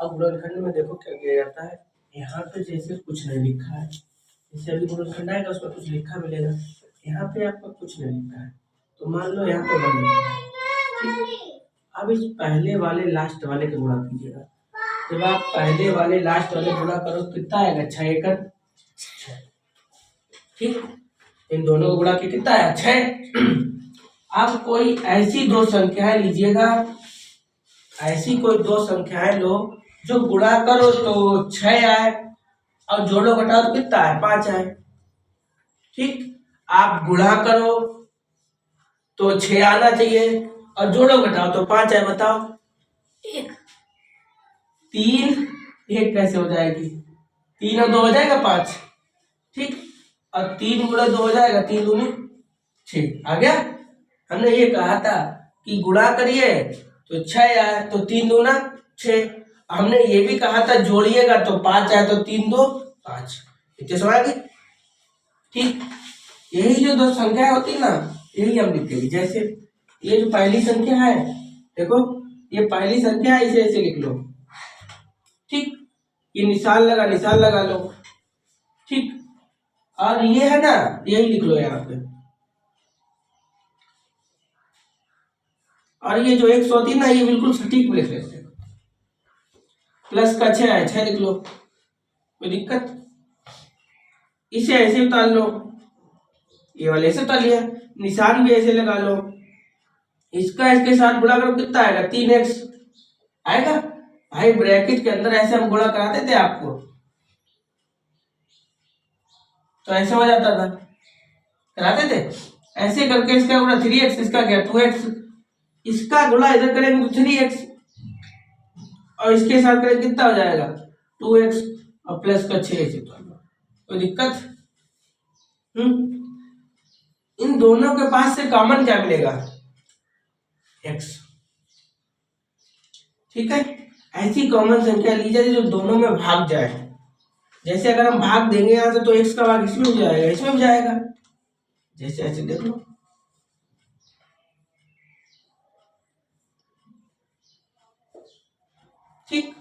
अब गुणनखंड में देखो क्या किया जाता है, यहाँ पे जैसे कुछ नहीं लिखा है, जैसे अभी गुणनखंड आएगा उसमें कुछ लिखा मिलेगा, यहाँ पे आपका कुछ नहीं लिखा है, तो मान लो यहाँ पे 1 लिखा है, ठीक। अब इस पहले वाले लास्ट वाले के गुणा कीजिएगा। जब आप पहले वाले लास्ट वाले गुणा करो कितना आएगा, 6 एकड़ 6, ठीक। इन दोनों को गुणा किया कितना आया, 6। अब कोई ऐसी दो संख्याएं लीजिएगा, ऐसी कोई दो संख्याएं लो जो गुणा करो तो 6 आए और जोड़ो घटाओ तो कितना है, 5 आए, ठीक। आप गुणा करो तो 6 आना चाहिए और जोड़ो घटाओ तो 5 आए, बताओ 3 1 कैसे हो जाएगी, 3 और 2 हो जाएगा 5, ठीक। और 3 गुणा 2 हो जाएगा, 3 दूनी 6 आ गया। हमने ये कहा था कि गुणा करिए तो 6 आए तो 3 दूना 6, हमने ये भी कहा था जोड़िएगा तो 5 आए तो 3 2 5, इतने समझ आ गई, ठीक। यही जो दो संख्या होती ना यही हम लिखेंगे। जैसे ये जो पहली संख्या है, देखो ये पहली संख्या है, इसे ऐसे लिख लो, ठीक। ये निशान लगा लो, ठीक। और ये है ना, यही लिख लो यहाँ पे। और ये जो 100 होती ना, ये बिल्कुल सटीक लिख लेते हैं। प्लस का 6 है, 6 लिख लो, कोई दिक्कत। इसे ऐसे उतार लो, ये वाले ऐसे उतार लिया, निशान भी ऐसे लगा लो, इसका इसके साथ गुणा करो कितना आएगा, 3x आएगा। भाई ब्रैकेट के अंदर ऐसे हम गुणा कराते थे आपको, तो ऐसे हो जाता था, कराते थे ऐसे करके। इसका गुणा 3x, इसका क्या 2x, इसका गुणा इधर करेंगे तो 3x और इसके साथ करेंगे कितना हो जाएगा 2x और प्लस का 6 ऐसे तो कोई दिक्कत। इन दोनों के पास से कॉमन क्या मिलेगा, x, ठीक है। ऐसी कॉमन संख्या ली जाए जो दोनों में भाग जाए। जैसे अगर हम भाग देंगे यहाँ से तो x का भाग इसमें भी जाएगा, इसमें भी जाएगा, जैसे ऐसे देख लो, ठीक।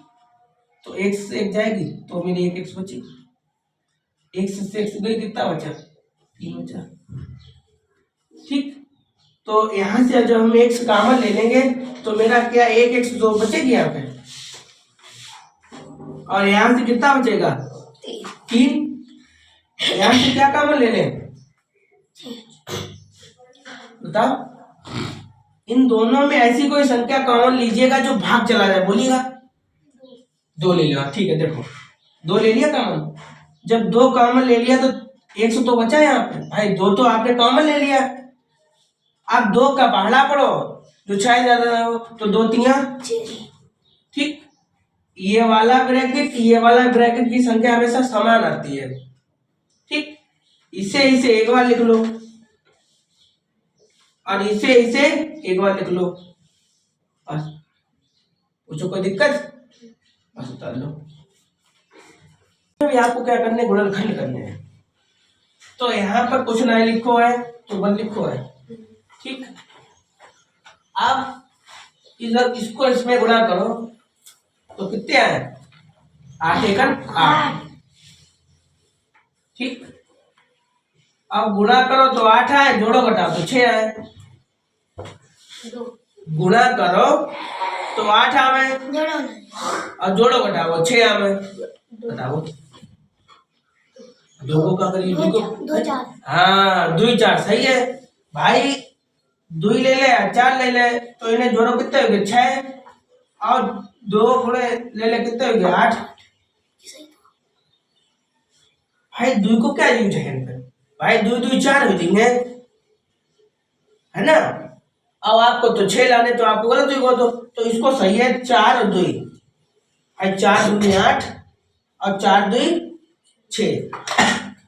तो x से x जाएगी तो मेरी 1 x बची, x से x गई कितना बचा, 3 बचा, ठीक। तो यहां से जब हम x कॉमन ले लेंगे तो मेरा क्या 1 x 2 बचेगी यहाँ पे, और यहां से कितना बचेगा 3। यहां से क्या कॉमन ले लें, बताओ। इन दोनों में ऐसी कोई संख्या कॉमन लीजिएगा जो भाग चला जाए, बोलिएगा। 2 ले लिया, ठीक है। देखो 2 ले लिया कॉमन, जब 2 कॉमन ले लिया तो 100 तो बचा यहाँ पे, भाई 2 तो आपने कॉमन ले लिया। अब 2 का पहाड़ा पढ़ो जो 6 ज्यादा हो तो 2 3 ठीक। ये वाला ब्रैकेट की संख्या हमेशा समान आती है, ठीक। इसे एक बार लिख लो और इसे एक बार लिख लो, बस। पूछो कोई दिक्कत, बस उतार लो। अभी आपको क्या करने, गुणनखंड करने हैं। तो यहाँ पर कुछ नहीं लिखो है तो 1 लिखो है, ठीक। अब इधर इसको इसमें गुणा करो तो कितने आए, 8 एकड़ 8, ठीक। अब गुणा करो तो 8 आए, जोड़ो घटाओ तो 6 आए। गुणा करो तो 8 आवे और जोड़ो घटाओ 6 आवे, बताओ 2 को क्या करिए, 2 को, हाँ 2 4 सही है भाई। 2 ले ले 4 ले ले तो इन्हें जोड़ो कितने हो गए 6 और 2 गुणे ले ले कितने हो गए 8। भाई 2 को क्या यूज है भाई, 2 2 4 हो जाएंगे, है ना। अब आपको तो 6 लाने तो आपको गलत हुई तो इसको सही है 4 और 2, भाई 4 दूनी 8 और 4 2 6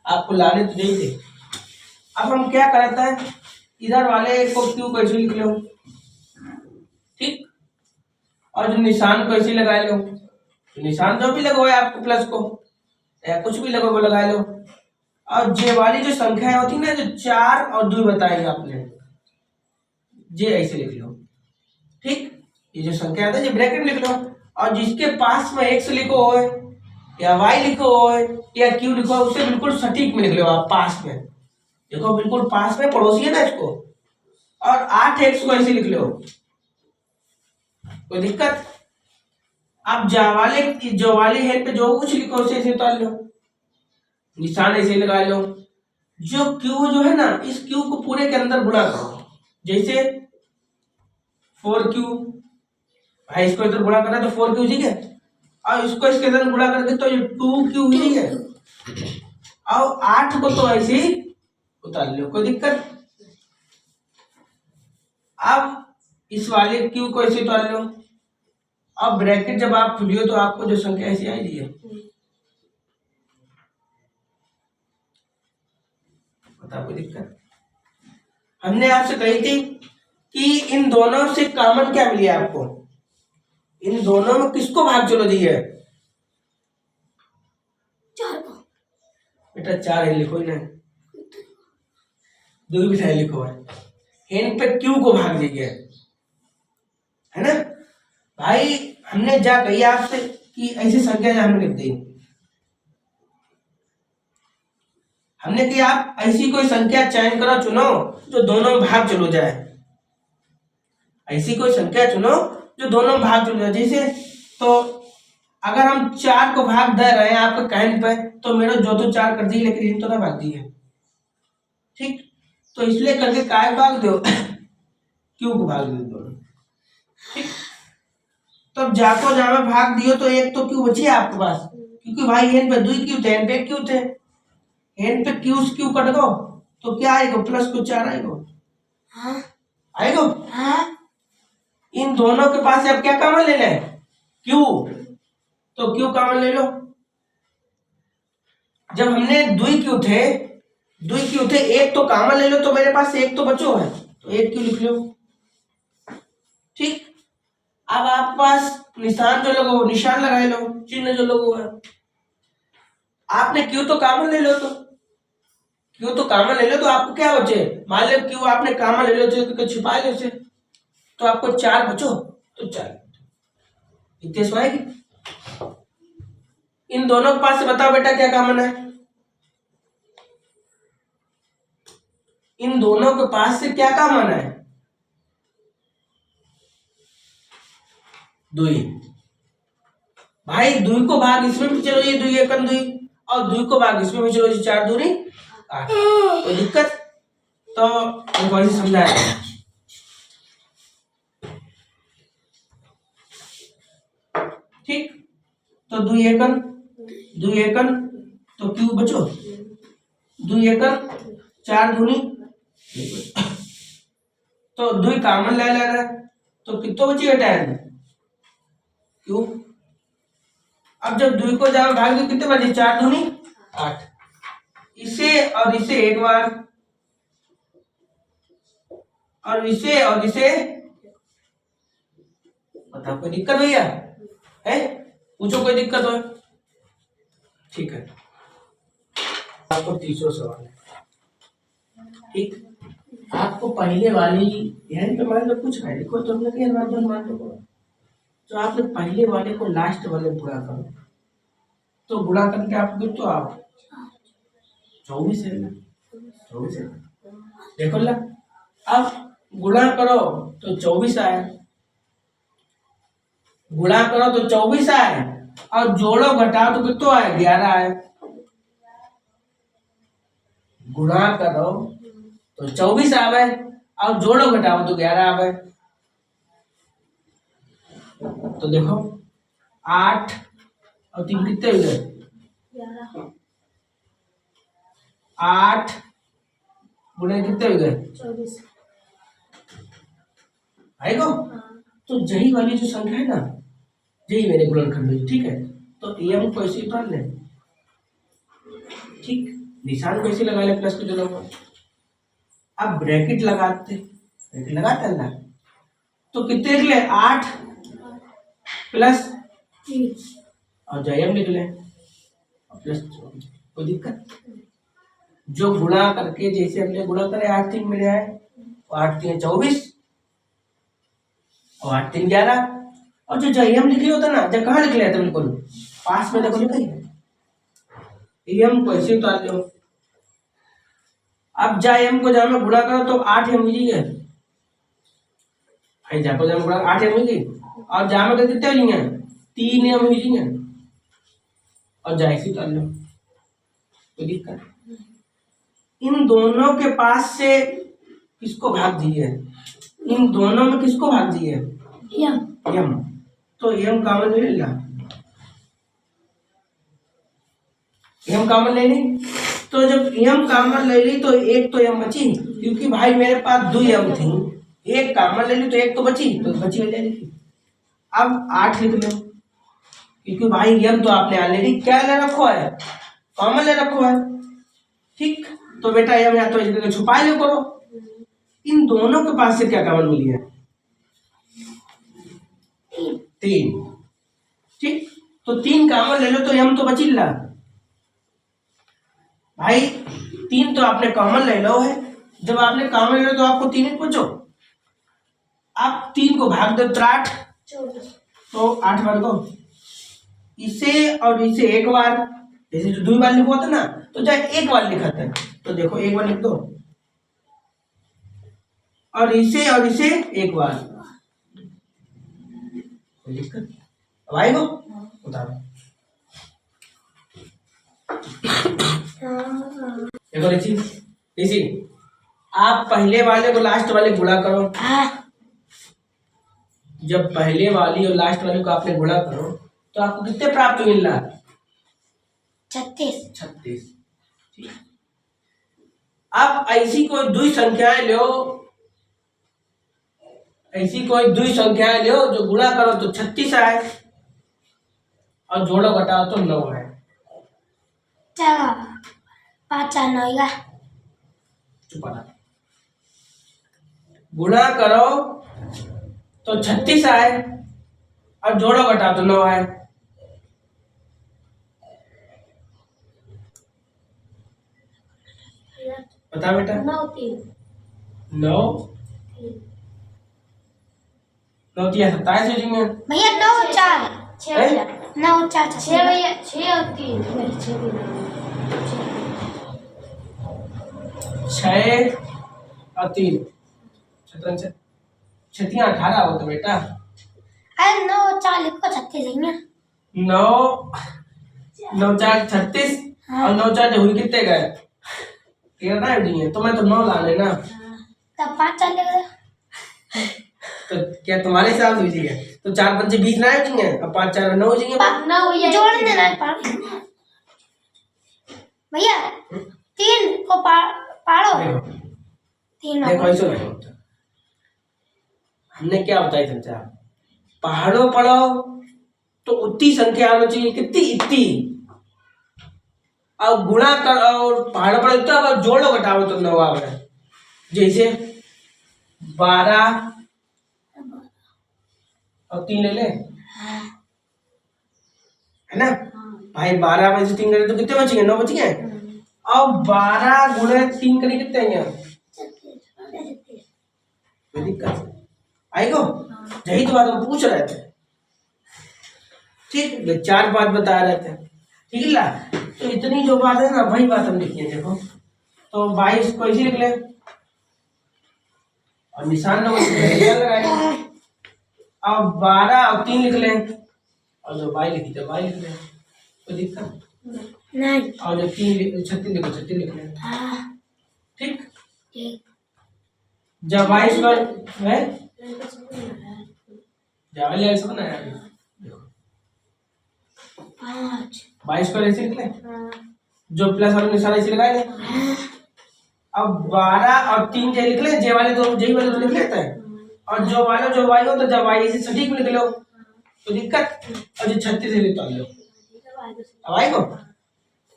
आपको लाने तो नहीं थे। अब हम क्या करते हैं, इधर वाले को क्यू कैसे लिख लो, ठीक। और जो निशान को ऐसे लगा लो, तो निशान जो भी लगवाए आपको प्लस को या कुछ भी लगो वो लगा लो। और जे वाली जो संख्या होती ना जो 4 और 2 बताई आपने, जे ऐसे लिख लो, ठीक। ये जो संख्या आता है ये ब्रैकेट लिख लो और जिसके पास में x लिखो हो या y लिखो हो या q लिखो हो उसे बिल्कुल सटीक में लिख लो आप पास में। देखो बिल्कुल पास में पड़ोसी है ना इसको, और 8x को ऐसे लिख लो, कोई दिक्कत? आप जो वाले हेड पे जो कुछ लिखो उसे ऐसे उतार लो, निशान ऐसे लगा लो। जो q जो है ना, इस q को पूरे के अंदर गुणा करो, जैसे 4q, भाई इसको इधर गुणा करना तो 4q, ठीक है, और इसको इसके अंदर गुणा करके तो ये 2q ही है, और 8 को तो ऐसे ही उतार लो, कोई दिक्कत? अब इस वाले q को ऐसे उतार लो। अब ब्रैकेट जब आप खुलियो तो आपको जो संख्या ऐसी आएगी है, बता कोई दिक्कत? हमने आपसे कही थी कि इन दोनों से कॉमन क्या मिली आपको, इन दोनों में किसको भाग चलो दी है? 4 को। बेटा 4 है लिखो ही ना, 2 बिठाए लिखो है, इन पे q को भाग दीजिए, है ना भाई? हमने जा कही आपसे कि ऐसी संख्या हमने लिख दी, हमने कि आप ऐसी कोई संख्या चयन करो, चुनो जो दोनों में भाग चलो जाए, ऐसी कोई संख्या चुनो जो दोनों में भाग चलो जाए। जैसे तो अगर हम 4 को भाग दे रहे हैं आपके कहने पे, तो मेरे जो तो 4 कर दी, लेकिन इन तो ना भाग दी है, ठीक? तो इसलिए करके काय भाग दो क्यों को भाग दो दोनों, ठीक? तो जाको जा में भाग दियो तो एक तो क्यों बची है आपके पास, क्योंकि भाई एन पे 2 क्यों थे, एन पे क्यों थे, एन पे क्यों कट गो तो क्या आएगा, प्लस को 4 आएगा, हाँ आएगा, हाँ। इन दोनों के पास अब क्या कॉमन लेना है, क्यू, तो क्यू कॉमन ले लो। जब हमने 2 क्यू थे, एक तो कॉमन ले लो, तो मेरे पास एक तो बचो है, तो एक क्यू लिख लो, ठीक? अब आपके पास निशान जो लोगो निशान लगाए लो, चिन्ह जो लोगो है, आपने क्यू तो कॉमन ले लो, तो क्यू तो कॉमन ले लो, तो आपको क्या बचे, मान लो क्यू आपने कॉमन ले लो तो छिपा लो उसे, तो आपको 4 बचो, तो 4 इतने सो आएगी। इन दोनों के पास से बताओ बेटा क्या कॉमन है, इन दोनों के पास से क्या कॉमन है, 2। भाई 2 को भाग इसमें भी चलो, ये 2 एकन 2, और 2 को भाग इसमें भी चलो, ये 4 दूनी 8, कोई दिक्कत? तो एक बार समझाया, ठीक? तो 2 एकन तो क्यू बचो, 2 एकन 4 दूनी, तो 2 कॉमन ले लेना, तो कितना बची 10 क्यू। अब जब 2 को जाओ भाग दो, कितने बचे, 4 दूनी 8, इसे और इसे एक बार, और इसे और इसे, बताओ कोई दिक्कत भैया है, पूछो कोई दिक्कत हो, ठीक है? आपको 300 सवाल है, ठीक? आपको पहले वाली ध्यान पे मान लो कुछ है, देखो तुमने क्या मान लो, तो आपने पहले वाले को लास्ट वाले गुणा करो, तो गुणा करके आपको तो आप 24 है ना, 24 है, देखो ला, अब गुणा करो तो 24 आए, गुणा करो तो 24 आए, और जोड़ो घटाओ तो कितना आए, 11 आए, गुणा करो तो 24 आवे, और जोड़ो घटाओ तो 11 आवे, तो देखो 8 और 3 कितने हो गए, 8 गुणे कितने हो गए, 24 आएगा। तो यही वाली जो संख्या है ना, यही मेरे गुणनखंड में, ठीक है? तो एम को ऐसे उतार ले, ठीक? निशान को ऐसे लगा ले, प्लस को जो, अब ब्रैकेट लगाते ना, तो कितने निकले, 8 प्लस 3 और जयम निकले प्लस 24, कोई दिक्कत? जो गुणा करके जैसे हमने गुणा करे 8 3 मिले आए, 8 3 24 और 8 3 11, और जो एम लिखे होता ना, जब कहाँ लिख लिया था बिल्कुल पास में, देखो लिखा एम को ऐसे उतार लो। अब जा एम को जा में गुणा करो तो 8 एम मिलेगी भाई, जा को जा में गुणा 8 एम मिलेगी, और जा में कितने मिलेंगे 3 एम मिलेंगे, और जा ऐसे उतार लो। कोई दिक्कत? इन दोनों के पास से किसको भाग दिए? इन दोनों में किसको भाग दिए? यम। तो यम कॉमन ले लिया, यम कॉमन ले ली। तो जब यम कॉमन ले ली तो एक तो यम बची, क्योंकि भाई मेरे पास 2 यम थी, एक कॉमन ले ली तो एक तो बची, तो बची ले ली। अब 8 लिख लो, क्योंकि भाई यम तो आपने ऑलरेडी क्या ले रखो है, कॉमन ले रखो है। ठीक, तो बेटा यम या तो इस जगह छुपा लो करो। इन दोनों के पास से क्या कॉमन मिली है? 3। ठीक, तो 3 कॉमन ले लो तो यम तो बची ला भाई, 3 तो आपने कॉमन ले लो है। जब आपने कॉमन ले लो तो आपको 3 पूछो, आप 3 को भाग दो 8, तो 8 बार को इसे और इसे एक बार, जैसे जो 2 बार लिखो था ना, तो चाहे एक बार लिखा था, तो देखो एक बार लिख दो, और इसे एक बार। कोई दिक्कत? अब आएगा उतारो। देखो ऋषि, आप पहले वाले को लास्ट वाले गुणा करो। जब पहले वाली और लास्ट वाली को आपने गुणा करो तो आपको कितने प्राप्त मिल रहा? 36। अब ऐसी कोई 2 संख्याएं लो, ऐसी कोई 2 संख्याएं लो जो गुणा करो तो 36 आए, और जोड़ो घटाओ तो 9 है। चलो 5 4 9 चुप रहा। गुणा करो तो 36 आए, और जोड़ो घटाओ तो 9 आए। बता बेटा। 9 3 27 हो जाएंगे भैया। 9 4 9 4 6 भैया, 6 और 3 6 और 3 छतियां 18 हो तो बेटा। अरे 9 4 लिखो 36 है। 9 9 4 36, और 9 4 हुई कितने गए? 13 दिए, तो मैं तो 9 ला लेना, तब 5 4 लिख। तो क्या तुम्हारे हिसाब से है? तो 4 5 20 ना हो जाएंगे, अब 5 4 9 हो जाएंगे। जोड़ देना भैया, 3 को पाड़ो। 3 देखो ऐसे होता, हमने क्या बताया समझा? पहाड़ों पढ़ो तो उतनी संख्या आनी चाहिए, कितनी? इतनी। और गुणा कर, और पहाड़ों पढ़ो इतना, अब जोड़ो घटाओ तो 9 आ गए। जैसे 12 और 3 ले ले, है ना भाई? 12 में से 3 करे तो कितने बचेंगे? 9 बच गए। अब 12 गुणे 3 करे कितने हैं? कोई दिक्कत आएगो? यही तो बात हम पूछ रहे थे। ठीक, 4 बात बता रहे थे, ठीक है। तो इतनी जो बात है ना, वही बात हम लिखिए। देखो तो 22 को इसी लिख ले, और निशान लगाए। अब 12 और 3 लिख लें, और जो 22 लिखी तो 22 लिख लें, कोई दिक्कत नहीं। और जो 36 लिखो 36 लिख लें। ठीक, जब 22 पर है जावल ऐसे बनाया, 22 पर ऐसे लिख लें, जो प्लस वाले निशान ऐसे लगाए लें। अब 12 और 3 जे लिख लें, जे वाले तो जे वाले तो लिख लेते हैं, और जो वाला जो वाई हो तो जब वाई से सटीक में लिख लो, तो दिक्कत। और जो 36 से निकाल लो, अब आई को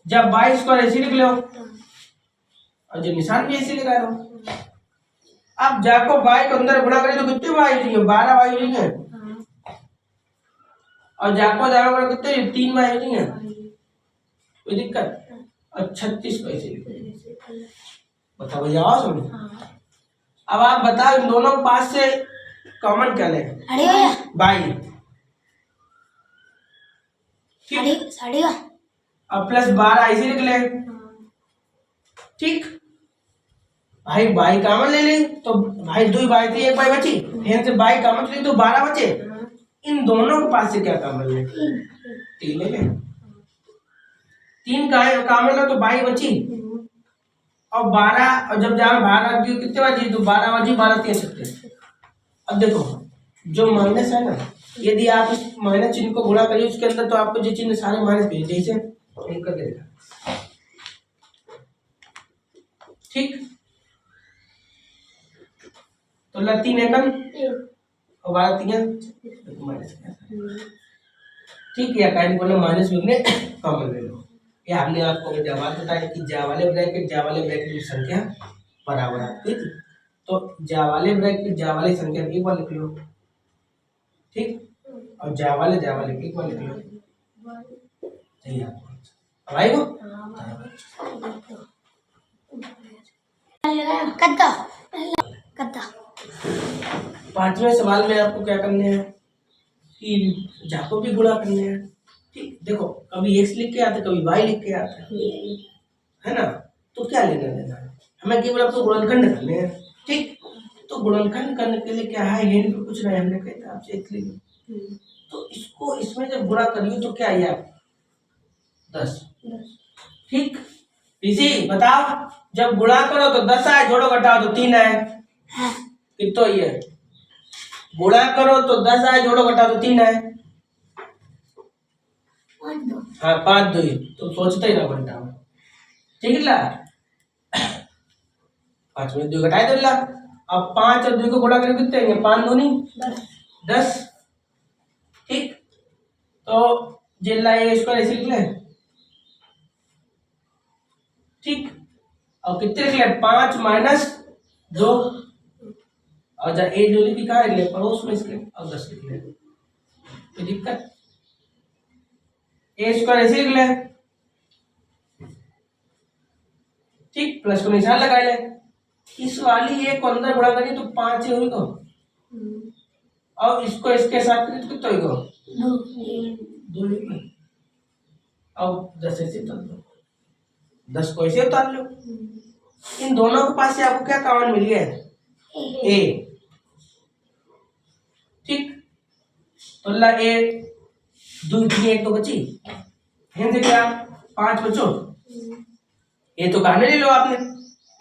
जब 22 को ऐसे लिख लो, और जो निशान भी ऐसे लगा लो। अब जाको वाई को अंदर गुणा करें तो कितने वाई हो जाएंगे? 12 वाई हो जाएंगे, और जाको जाको कितने? 3 वाई हो जाएंगे, कोई दिक्कत। और 36 को ऐसे लिख लो। बताओ भैया, आओ समझ। अब आप बताओ इन दोनों के पास से कॉमन क्या ले? 22। ठीक, साढ़े का अब प्लस 12 ऐसे लिख ले। ठीक, भाई बाई कॉमन ले ली तो भाई 2 बाई थी 1 बाई बची, यहाँ से बाई कॉमन ले तो 12 बचे। इन दोनों के पास से क्या कॉमन ले? 3 ले ले। 3 का कॉमन लो तो बाई बची और 12, और जब जहाँ 12 कितने बची तो 12 बची, 12 3 सकते। अब देखो जो माइनस है ना, यदि आप इस माइनस चिन्ह को गुणा करिए उसके अंदर तो आपको जो चिन्ह सारे माइनस के जैसे एक कर देगा। ठीक, तो 3 एकम और 12 3 माइनस। ठीक, या काइन बोलो माइनस में कॉमन ले लो। ये हमने आपको जवाब बताया कि जा वाले ब्रैकेट की संख्या बराबर आती थी, तो जा वाले ब्रैकेट जा वाली संख्या एक बार लिख लो। ठीक, और जा वाले एक बार लिख लो। सही है अब आई वो कद्दा कद्दा। 5वें सवाल में आपको क्या करने हैं कि जा को भी गुणा करने हैं। ठीक, देखो कभी x लिख के आते कभी y लिख के आते है ना, तो क्या लेना देना है, हमें केवल आपको गुणनखंड करने हैं। ठीक, तो गुणनखंड करने के लिए क्या है, ये तो कुछ नहीं, हमने कहता आपसे x लिख तो इसको इसमें जब गुणा करिए तो क्या आया 10। ठीक, इसी बताओ जब गुणा करो तो 10 आए, जोड़ो घटाओ तो 3 आए, कितना ये गुणा करो तो 10 आए, जोड़ो घटाओ तो 3 आए। हाँ 5 2 तो सोचते ही ना घंटा। ठीक ला 5 में 2 घटाए दो ला। अब 5 और 2 को गुणा करके कितने होंगे, 5 दूनी 10। ठीक, तो जिला ये इसको ऐसे लिख ले। ठीक, और कितने लिख ले 5 माइनस 2 और जब ए जो लिखी कहा ले पड़ोस में इसके और 10 लिख ले, कोई दिक्कत। ए स्क्वायर ऐसे लिख ले। ठीक, प्लस को निशान लगा ले। इस वाली ए को अंदर गुणा करिए तो 5 हुई को, और इसको इसके साथ करिए तो कितना हुई को 2 और 10 ऐसे उतार दो, 10 को ऐसे उतार लो। इन दोनों के पास से आपको क्या कॉमन मिली है, ए। ठीक, तो ला ए 2 3 1 तो बची, यहाँ से क्या 5 बचो, ये तो कहने ले लो आपने।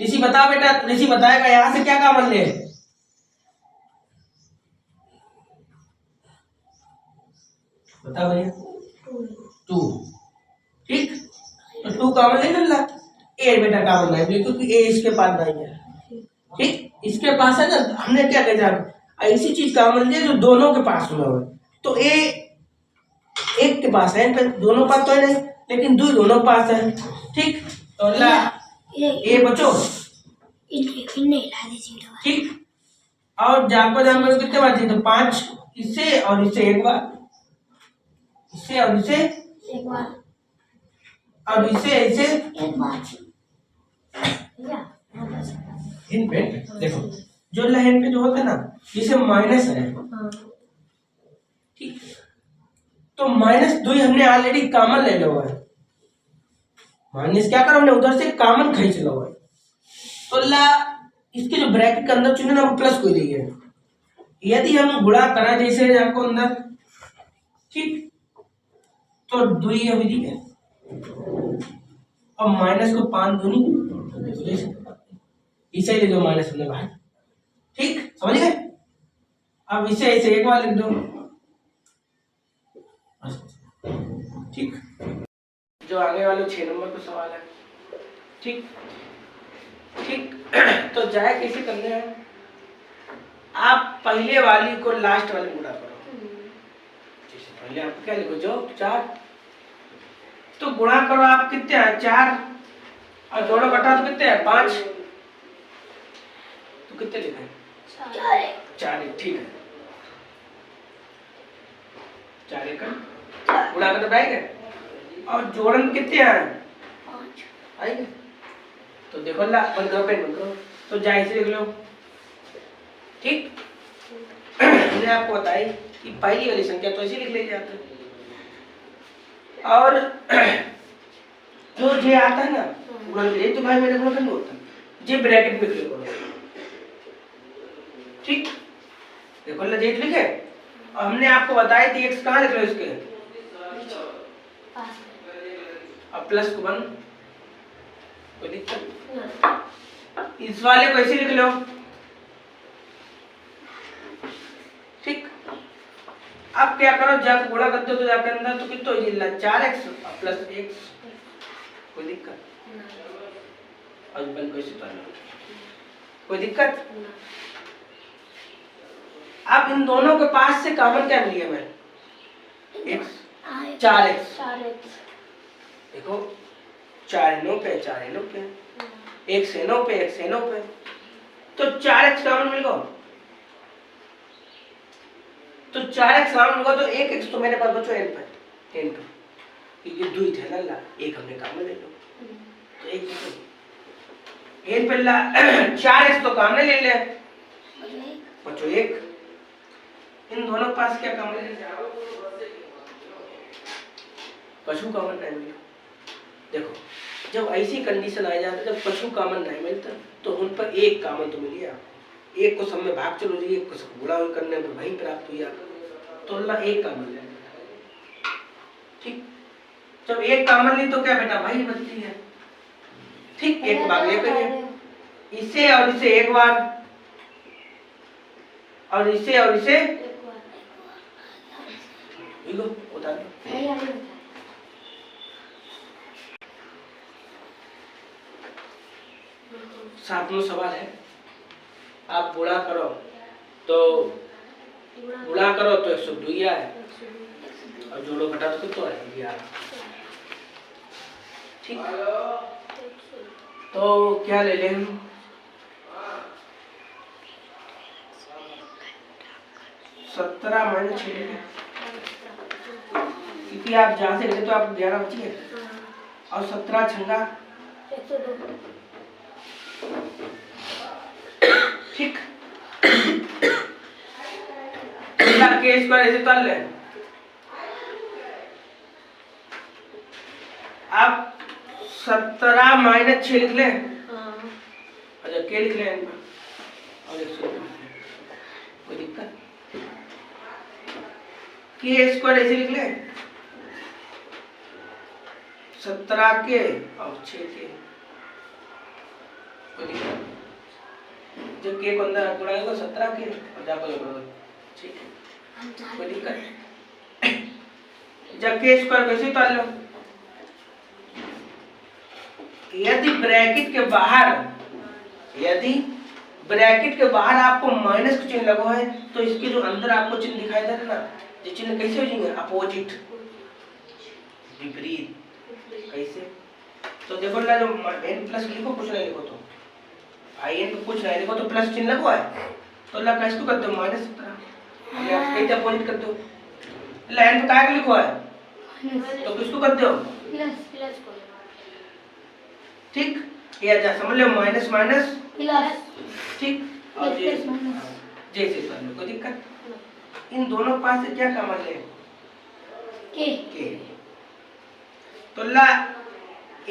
ऋषि बता बेटा, ऋषि बताएगा यहाँ से क्या कॉमन ले, बता भैया 2। ठीक, तो 2 कॉमन ले ला, ए बेटा कॉमन नहीं क्योंकि ए इसके पास नहीं है। ठीक, इसके पास है ना, हमने क्या कहा ऐसी चीज कॉमन ले जो दोनों के पास में हो, तो ए एक के पास है, दोनों पास तो है नहीं, लेकिन दोनों पास है। ठीक, तो ला ए बचो। ठीक, और जाको कितने बार थी तो 5 इससे और इससे एक बार, इससे और इससे एक बार, और इससे ऐसे एक बार। इन पे देखो जो लाइन पे जो होता है ना जिसे माइनस है। ठीक, तो -2 हमने ऑलरेडी कॉमन ले लो है, माइनस क्या करो हमने उधर से कॉमन खींच लो है, तो ला इसके जो ब्रैकेट के अंदर चुने ना वो प्लस कोई दी है। यदि हम गुणा करा जैसे आपको अंदर, ठीक, तो 2 विधि है और माइनस को 5 दूनी इसे ले दो माइनस हमने बाहर। ठीक, समझ गए। अब इसे ऐसे एक बार लिख दो। ठीक, जो आगे वाले 6 नंबर का सवाल है। ठीक ठीक, तो जाए कैसे करने हैं, आप पहले वाली को लास्ट वाली गुणा करो। जैसे पहले आप क्या लिखो जो 4, तो गुणा करो आप कितने हैं 4 और जोड़ो घटाओ तो कितने हैं 5, तो कितने लिखे 4। ठीक है 4 एक गुणा कर पाएंगे और जोड़न कितने हैं 5 आएंगे। तो देखो ला बंद करो पेन बंद करो, तो जाए से लिख लो। ठीक, मैंने आपको बताई कि पहली वाली संख्या तो ऐसे लिख ले जाते, और जो जे आता है ना गुणनखंड, ये तो भाई मेरे गुणनखंड होता है, जे ब्रैकेट में लिखो। ठीक, देखो लजीत लिखे। और हमने आपको बताई थी x कहाँ लिख लो इसके, अब प्लस को 1, कोई दिक्कत। इस वाले को ऐसे लिख लो। ठीक, अब क्या करो, जब गुणा करते हो तो जाके अंदर तो कितना हो जाएगा 4x प्लस x, कोई दिक्कत। और बन को इसी तरह, कोई दिक्कत। अब इन दोनों के पास से कॉमन क्या मिली हमें, x, 4x। देखो 4 नो पे 4 नो पे, x नो पे x नो पे, तो 4x कॉमन मिल गया। तो 4x कॉमन होगा तो 1x तो मेरे पास बचो n पे, क्योंकि 2 थे ना ला, एक हमने कॉमन ले लो तो 1 बचो n पे ला। 4x तो कॉमन ले ले, बचो 1। इन दोनों के पास क्या कॉमन ले जाओ, पशु कॉमन नहीं मिला। देखो जब ऐसी कंडीशन आ जाती है, जब पशु कॉमन नहीं मिलता तो उन पर एक कॉमन तो मिल गया, एक को सब में भाग चलो जी, एक को सब गुणा करने पर वही प्राप्त हुआ, तो अल्लाह एक कॉमन ले। ठीक, जब एक कॉमन ली तो क्या बेटा वही बचती है। ठीक, एक बार ये करिए, इसे और इसे एक बार, और इसे और इसे उतार दो। सातवां सवाल है, आप गुणा करो तो 102 है, और जोड़ो घटा तो कितना है 11। ठीक, तो क्या ले लें हम, 17 माइनस 6 ले लें, क्योंकि आप जहाँ से लेते तो आप 11 बची है, और 17 छंगा 102। ठीक, के स्क्वायर ऐसे कर ले। आप 17 माइनस 6 लिख ले, अच्छा के लिख ले और 100, कोई दिक्कत। के स्क्वायर ऐसे लिख ले, 17 के और 6 के, कोई दिक्कत। जब के को अंदर गुणाएगा 17 के और जाकर जोड़ोगे 6 के, कोई दिक्कत। जब के स्क्वायर कैसे उतार लो, यदि ब्रैकेट के बाहर आपको माइनस का चिन्ह लगा है तो इसके जो अंदर आपको चिन्ह दिखाई दे रहा है ना, ये चिन्ह कैसे हो जाएंगे, अपोजिट, विपरीत। कैसे, तो देखो ना, जो n प्लस लिखो कुछ नहीं लिखो तो in को कुछ नहीं लिखो तो प्लस चिन्ह लगवा है, तो अल्लाह कैसे को करते हो -17, या कैसे अपोजिट करते हो, अल्लाह n पे काय को लिखो है तो किसको करते हो प्लस को। ठीक, ये जा समझ लो, माइनस माइनस प्लस। ठीक, और जैसे कोई दिक्कत। इन दोनों पास से क्या कॉमन ले, के। तो अल्लाह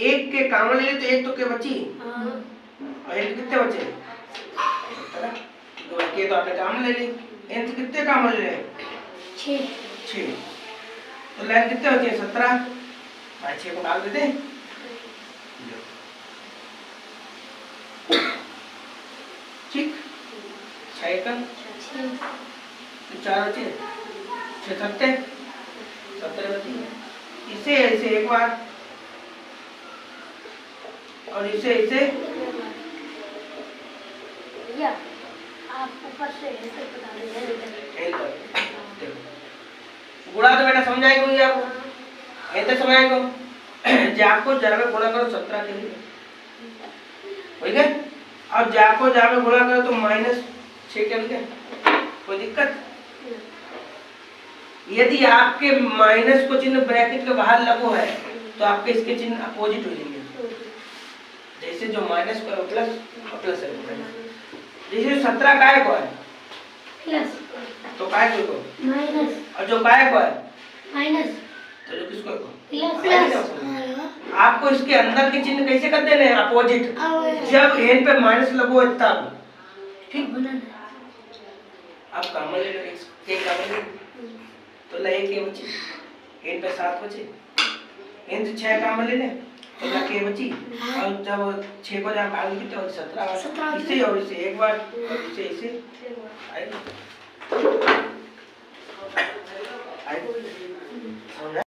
एक के कॉमन ले तो एक तो के बची, और n कितने बचे, दो के तो आपने कॉमन ले ली, n से कितने कॉमन ले, 6। तो लाइन कितने बचे 17, 6 को भाग देते, ठीक, 6 का 4 बचे, 6 17 बचे। इसे ऐसे एक बार और इसे आप ऊपर से बता दीजिए, गुणा तो बेटा समझ आएगा मुझे, आपको ऐसे समझ आएगा। जाको जरा में गुणा करो 17 के लिए, ठीक है। अब जाको जरा में गुणा करो तो -6 के लिए, कोई दिक्कत। यदि आपके माइनस को चिन्ह ब्रैकेट के बाहर लगो है तो आपके इसके चिन्ह अपोजिट हो जाएंगे, जैसे जो माइनस करो प्लस और प्लस है, जैसे 17 काय को है प्लस तो काय को माइनस, और जो काय को है माइनस तो जो किसको प्लस आपको इसके अंदर के चिन्ह कैसे कर देने हैं? अपोजिट। जब एन पे माइनस लगो तब, ठीक। आप कॉमन ले लो, एक कॉमन ले लो तो लगे के बची, एन पे 7 बचे, एन से 6 कॉमन ले ले तो लगे के बची। और जब 6 को जब भाग कितने हो 17, इसे और इसे एक बार और इसे आएगा।